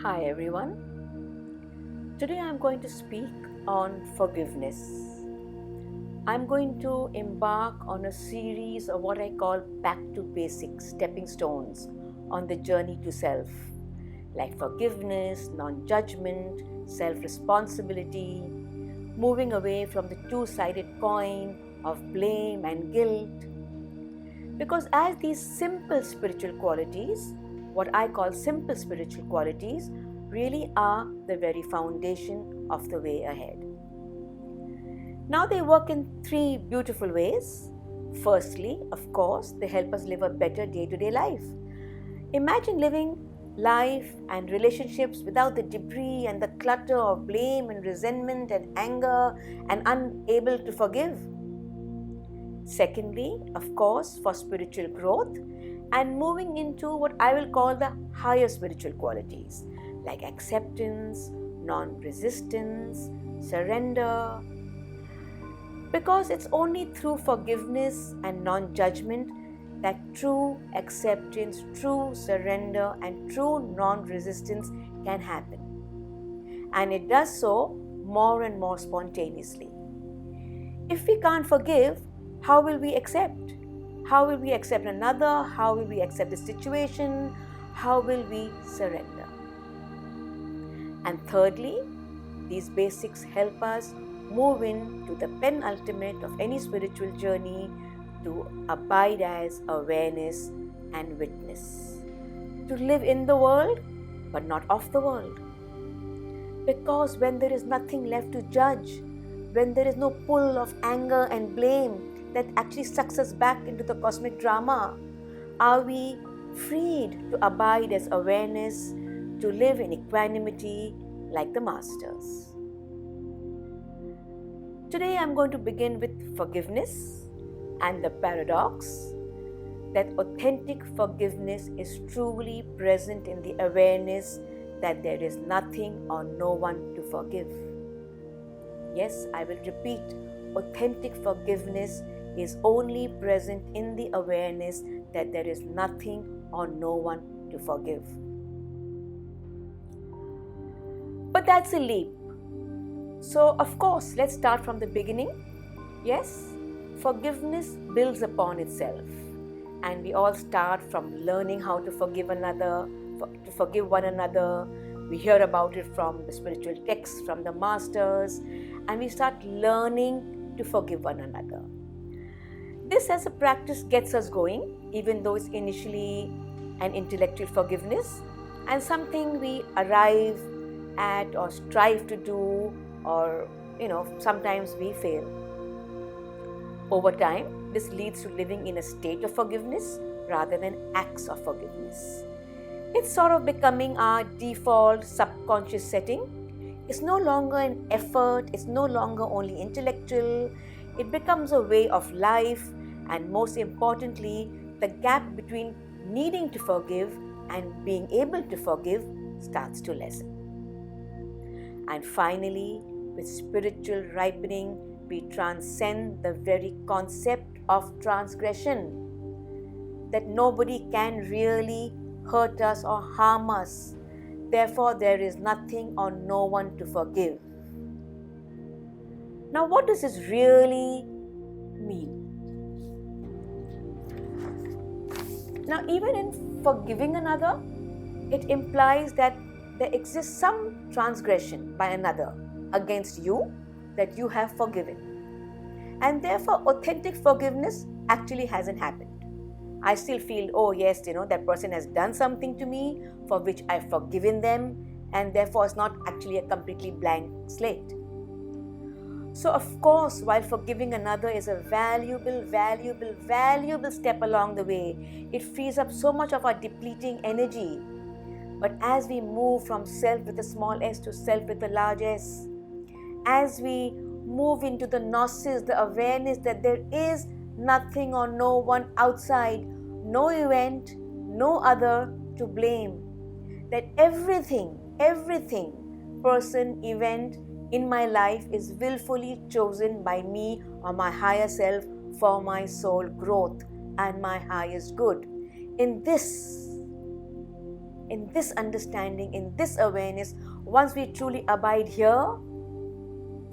Hi everyone. Today I'm going to speak on forgiveness. I'm going to embark on a series of what I call back to basics, stepping stones on the journey to self, like forgiveness, non-judgment, self-responsibility, moving away from the two-sided coin of blame and guilt. Because as these simple spiritual qualities, what I call simple spiritual qualities, really are the very foundation of the way ahead. Now they work in three beautiful ways. Firstly, of course, they help us live a better day-to-day life. Imagine living life and relationships without the debris and the clutter of blame and resentment and anger and unable to forgive. Secondly, of course, for spiritual growth and moving into what I will call the higher spiritual qualities like acceptance, non-resistance, surrender. Because it's only through forgiveness and non-judgment that true acceptance, true surrender, and true non-resistance can happen. And it does so more and more spontaneously. If we can't forgive, how will we accept? How will we accept another? How will we accept the situation? How will we surrender? And thirdly, these basics help us move into the penultimate of any spiritual journey to abide as awareness and witness. To live in the world, but not of the world. Because when there is nothing left to judge, when there is no pull of anger and blame that actually sucks us back into the cosmic drama, are we freed to abide as awareness, to live in equanimity like the masters. Today I'm going to begin with forgiveness and the paradox that authentic forgiveness is truly present in the awareness that there is nothing or no one to forgive. Yes, I will repeat, authentic forgiveness is only present in the awareness that there is nothing or no one to forgive. But that's a leap. So, of course, let's start from the beginning. Yes, forgiveness builds upon itself. And we all start from learning how to forgive another, to forgive one another. We hear about it from the spiritual texts, from the masters, and we start learning to forgive one another. This as a practice gets us going, even though it's initially an intellectual forgiveness and something we arrive at or strive to do, or sometimes we fail. Over time, this leads to living in a state of forgiveness rather than acts of forgiveness. It's sort of becoming our default subconscious setting. It's no longer an effort, it's no longer only intellectual. It becomes a way of life, and most importantly, the gap between needing to forgive and being able to forgive starts to lessen. And finally, with spiritual ripening, we transcend the very concept of transgression, that nobody can really hurt us or harm us. Therefore, there is nothing or no one to forgive. Now, what does this really mean? Now, even in forgiving another, it implies that there exists some transgression by another against you that you have forgiven. And therefore, authentic forgiveness actually hasn't happened. I still feel, oh yes, that person has done something to me for which I've forgiven them, and therefore it's not actually a completely blank slate. So of course, while forgiving another is a valuable step along the way, it frees up so much of our depleting energy. But as we move from self with a small s to self with a large S, as we move into the gnosis, the awareness that there is nothing or no one outside, no event, no other to blame, that everything, person, event in my life is willfully chosen by me or my higher self for my soul growth and my highest good. In this, in this understanding, in this awareness, once we truly abide here,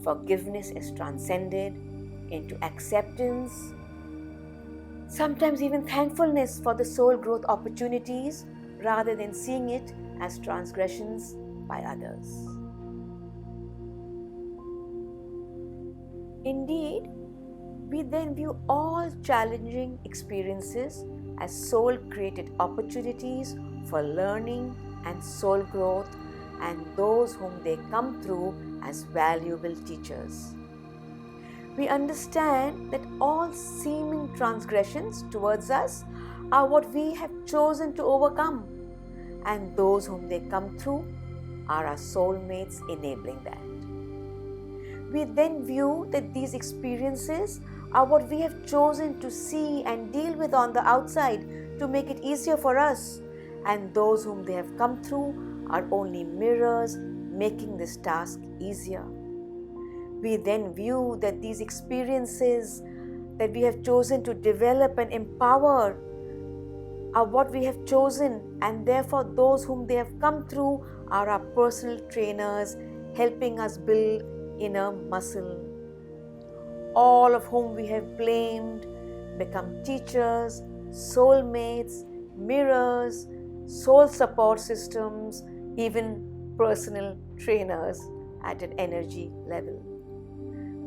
forgiveness is transcended into acceptance, sometimes even thankfulness for the soul growth opportunities rather than seeing it as transgressions by others. Indeed, we then view all challenging experiences as soul-created opportunities for learning and soul growth, and those whom they come through as valuable teachers. We understand that all seeming transgressions towards us are what we have chosen to overcome, and those whom they come through are our soulmates enabling that. We then view that these experiences are what we have chosen to see and deal with on the outside to make it easier for us, and those whom they have come through are only mirrors making this task easier. We then view that these experiences that we have chosen to develop and empower are what we have chosen, and therefore those whom they have come through are our personal trainers helping us build inner muscle. All of whom we have blamed become teachers, soulmates, mirrors, soul support systems, even personal trainers at an energy level.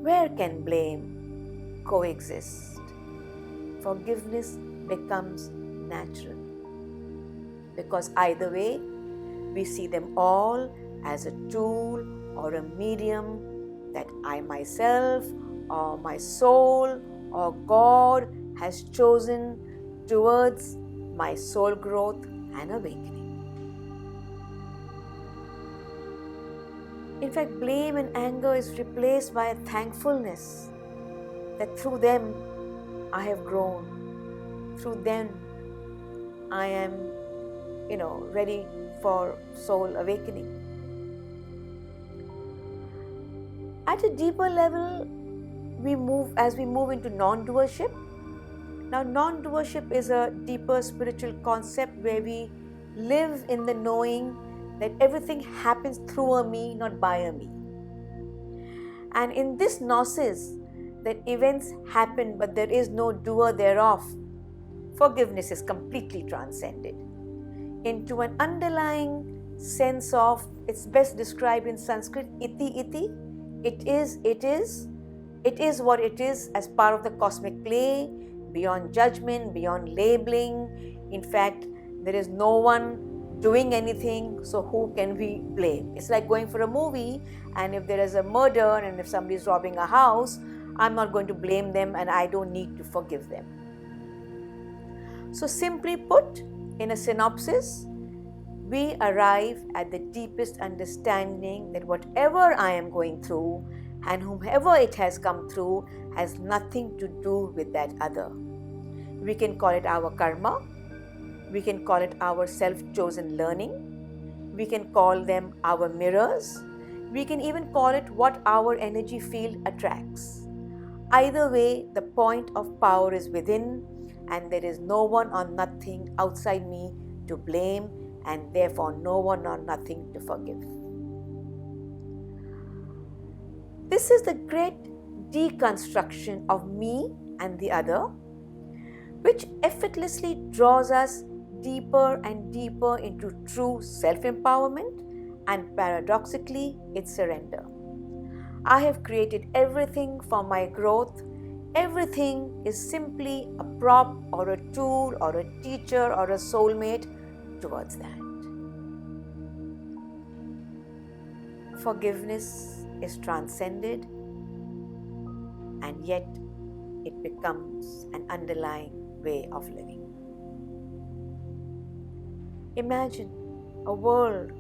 Where can blame coexist? Forgiveness becomes natural, because either way, we see them all as a tool or a medium that I myself or my soul or God has chosen towards my soul growth and awakening. In fact, blame and anger is replaced by a thankfulness that through them I have grown. Through them I am, ready for soul awakening. At a deeper level, we move into non-doership. Now, non-doership is a deeper spiritual concept where we live in the knowing that everything happens through a me, not by a me. And in this gnosis, that events happen but there is no doer thereof, forgiveness is completely transcended into an underlying sense of, it's best described in Sanskrit, iti iti. It is what it is as part of the cosmic play, beyond judgment, beyond labeling. In fact, there is no one doing anything, so who can we blame? It's like going for a movie, and if there is a murder and if somebody is robbing a house, I'm not going to blame them and I don't need to forgive them. So simply put, in a synopsis, we arrive at the deepest understanding that whatever I am going through and whomever it has come through has nothing to do with that other. We can call it our karma, we can call it our self-chosen learning, we can call them our mirrors, we can even call it what our energy field attracts. Either way, the point of power is within, and there is no one or nothing outside me to blame, and therefore no one or nothing to forgive. This is the great deconstruction of me and the other, which effortlessly draws us deeper and deeper into true self-empowerment, and paradoxically, its surrender. I have created everything for my growth. Everything is simply a prop or a tool or a teacher or a soulmate towards that. Forgiveness is transcended, and yet it becomes an underlying way of living. Imagine a world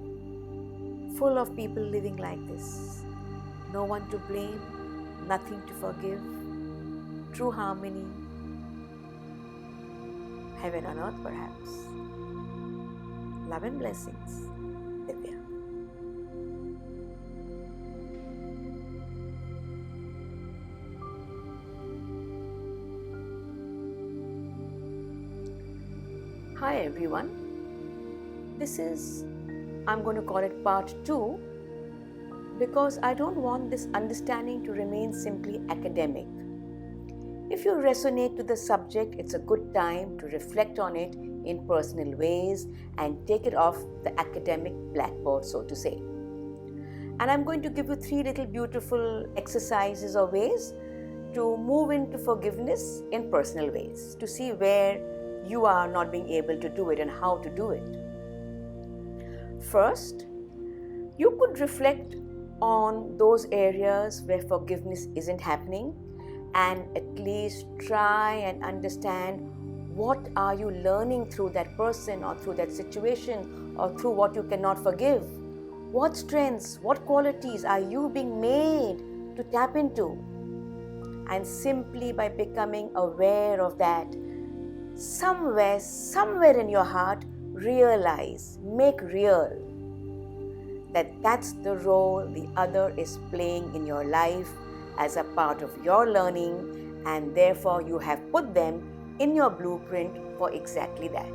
full of people living like this. No one to blame, nothing to forgive, true harmony, heaven on earth perhaps. Love and blessings, Divyaa. Hi everyone. I'm going to call it part 2, because I don't want this understanding to remain simply academic. If you resonate with the subject, it's a good time to reflect on it in personal ways and take it off the academic blackboard, so to say. And I'm going to give you 3 little beautiful exercises or ways to move into forgiveness in personal ways, to see where you are not being able to do it and how to do it. First, you could reflect on those areas where forgiveness isn't happening, and at least try and understand what are you learning through that person or through that situation or through what you cannot forgive. What strengths, what qualities are you being made to tap into? And simply by becoming aware of that, somewhere in your heart, realize, make real that that's the role the other is playing in your life as a part of your learning, and therefore you have put them in your blueprint for exactly that.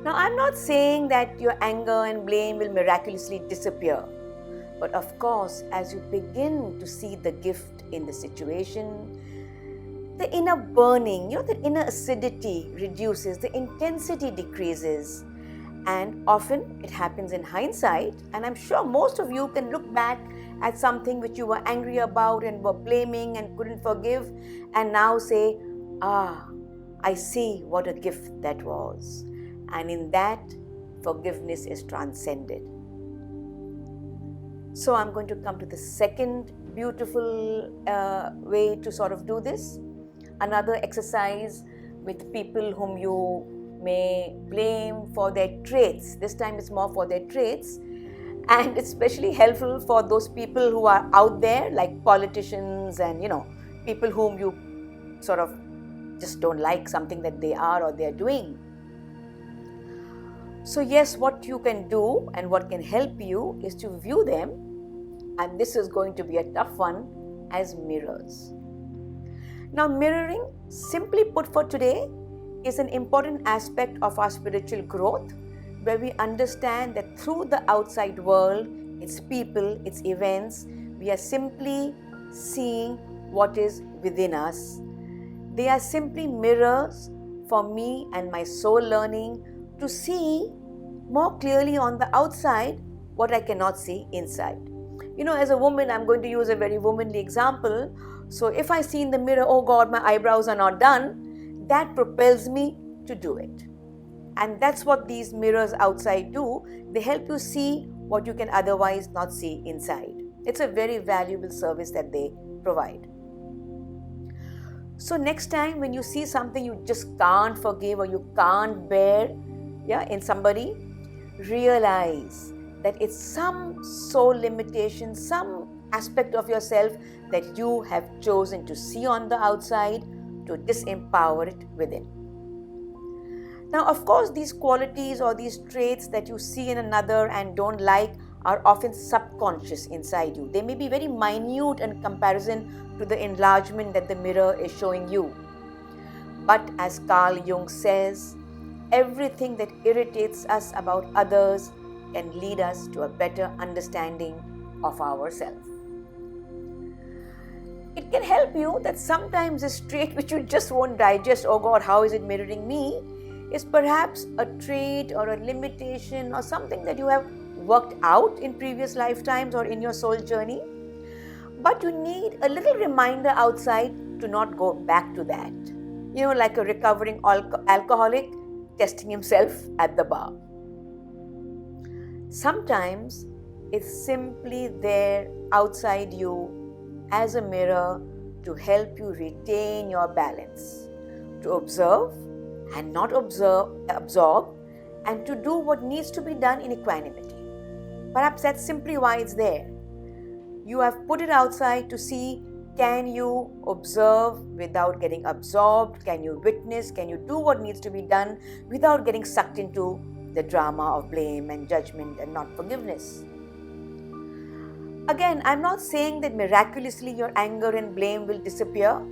Now, I'm not saying that your anger and blame will miraculously disappear, but of course, as you begin to see the gift in the situation, the inner burning, the inner acidity reduces, the intensity decreases, and often it happens in hindsight. And I'm sure most of you can look back at something which you were angry about and were blaming and couldn't forgive, and now say, I see what a gift that was. And in that, forgiveness is transcended. So I'm going to come to the second beautiful way to sort of do this. Another exercise with people whom you may blame for their traits. This time it's more for their traits. And it's especially helpful for those people who are out there, like politicians and, people whom you sort of just don't like something that they are or they're doing. So yes, what you can do and what can help you is to view them, and this is going to be a tough one, as mirrors. Now, mirroring, simply put for today, is an important aspect of our spiritual growth, where we understand that through the outside world, its people, its events, we are simply seeing what is within us. They are simply mirrors for me and my soul learning to see more clearly on the outside what I cannot see inside. As a woman, I'm going to use a very womanly example. So if I see in the mirror, oh God, my eyebrows are not done, that propels me to do it. And that's what these mirrors outside do. They help you see what you can otherwise not see inside. It's a very valuable service that they provide. So next time when you see something you just can't forgive or you can't bear in somebody, realize that it's some soul limitation, some aspect of yourself that you have chosen to see on the outside, to disempower it within. Now, of course, these qualities or these traits that you see in another and don't like are often subconscious inside you. They may be very minute in comparison to the enlargement that the mirror is showing you. But as Carl Jung says, everything that irritates us about others can lead us to a better understanding of ourselves. It can help you that sometimes a trait which you just won't digest, oh God, how is it mirroring me, is perhaps a trait or a limitation or something that you have worked out in previous lifetimes or in your soul journey. But you need a little reminder outside to not go back to that. Like a recovering alcoholic testing himself at the bar. Sometimes it's simply there outside you as a mirror to help you retain your balance, to observe and not absorb, and to do what needs to be done in equanimity. Perhaps that's simply why it's there. You have put it outside to see, can you observe without getting absorbed? Can you witness? Can you do what needs to be done without getting sucked into the drama of blame and judgment and not forgiveness? Again, I'm not saying that miraculously your anger and blame will disappear,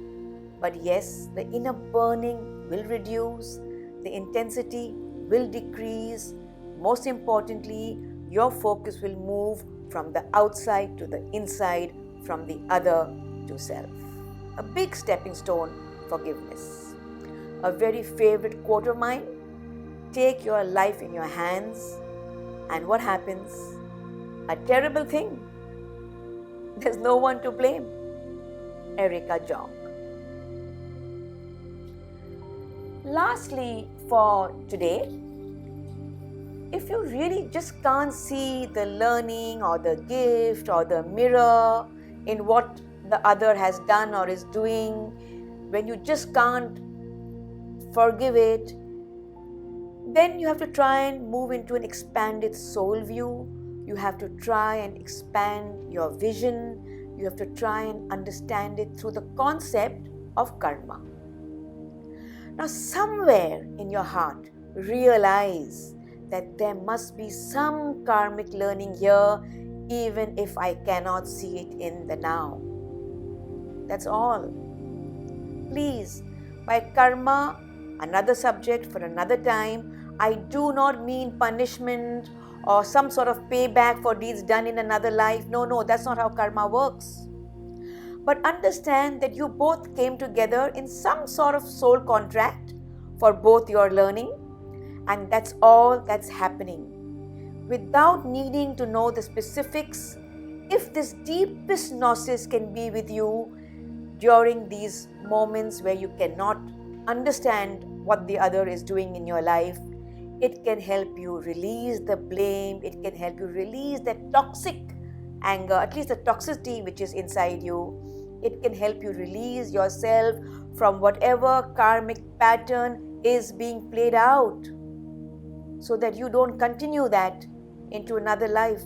but yes, the inner burning will reduce, the intensity will decrease. Most importantly, your focus will move from the outside to the inside, from the other to self. A big stepping stone, forgiveness. A very favorite quote of mine: take your life in your hands, and what happens? A terrible thing. There's no one to blame. Erica Jong. Lastly, for today, if you really just can't see the learning or the gift or the mirror in what the other has done or is doing, when you just can't forgive it, then you have to try and move into an expanded soul view. You have to try and expand your vision. You have to try and understand it through the concept of karma. Now, somewhere in your heart, realize that there must be some karmic learning here, even if I cannot see it in the now. That's all. Please, by karma, another subject for another time, I do not mean punishment or some sort of payback for deeds done in another life. No, that's not how karma works. But understand that you both came together in some sort of soul contract for both your learning, and that's all that's happening. Without needing to know the specifics, if this deepest gnosis can be with you during these moments where you cannot understand what the other is doing in your life, it can help you release the blame, it can help you release that toxic anger, at least the toxicity which is inside you. It can help you release yourself from whatever karmic pattern is being played out, so that you don't continue that into another life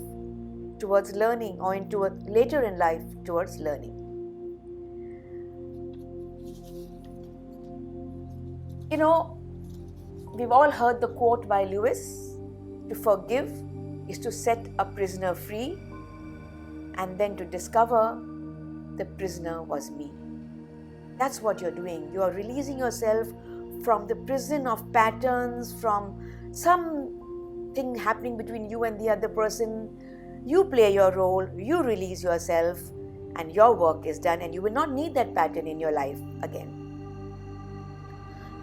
towards learning, or into a later in life towards learning. You know, we've all heard the quote by Lewis: to forgive is to set a prisoner free, and then to discover the prisoner was me. That's what you're doing. You are releasing yourself from the prison of patterns, from something happening between you and the other person. You play your role, you release yourself, and your work is done, and you will not need that pattern in your life again.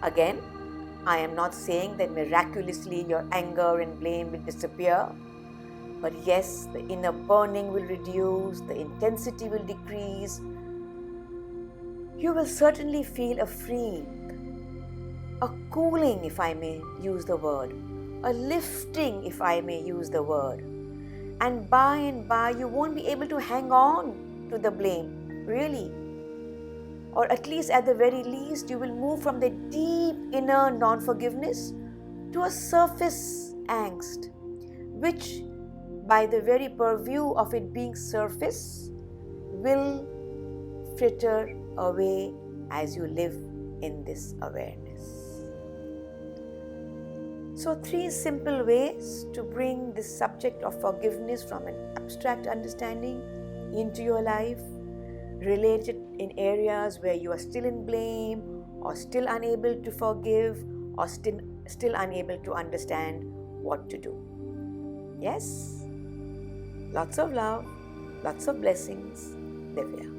Again, I am not saying that miraculously your anger and blame will disappear. But yes, the inner burning will reduce, the intensity will decrease. You will certainly feel a freeing, a cooling, if I may use the word, a lifting, if I may use the word. And by, you won't be able to hang on to the blame, really. Or at least, at the very least, you will move from the deep inner non-forgiveness to a surface angst, which, by the very purview of it being surface, will fritter away as you live in this awareness. So 3 simple ways to bring this subject of forgiveness from an abstract understanding into your life, related in areas where you are still in blame, or still unable to forgive, or still unable to understand what to do. Yes? Lots of love, lots of blessings, Divya.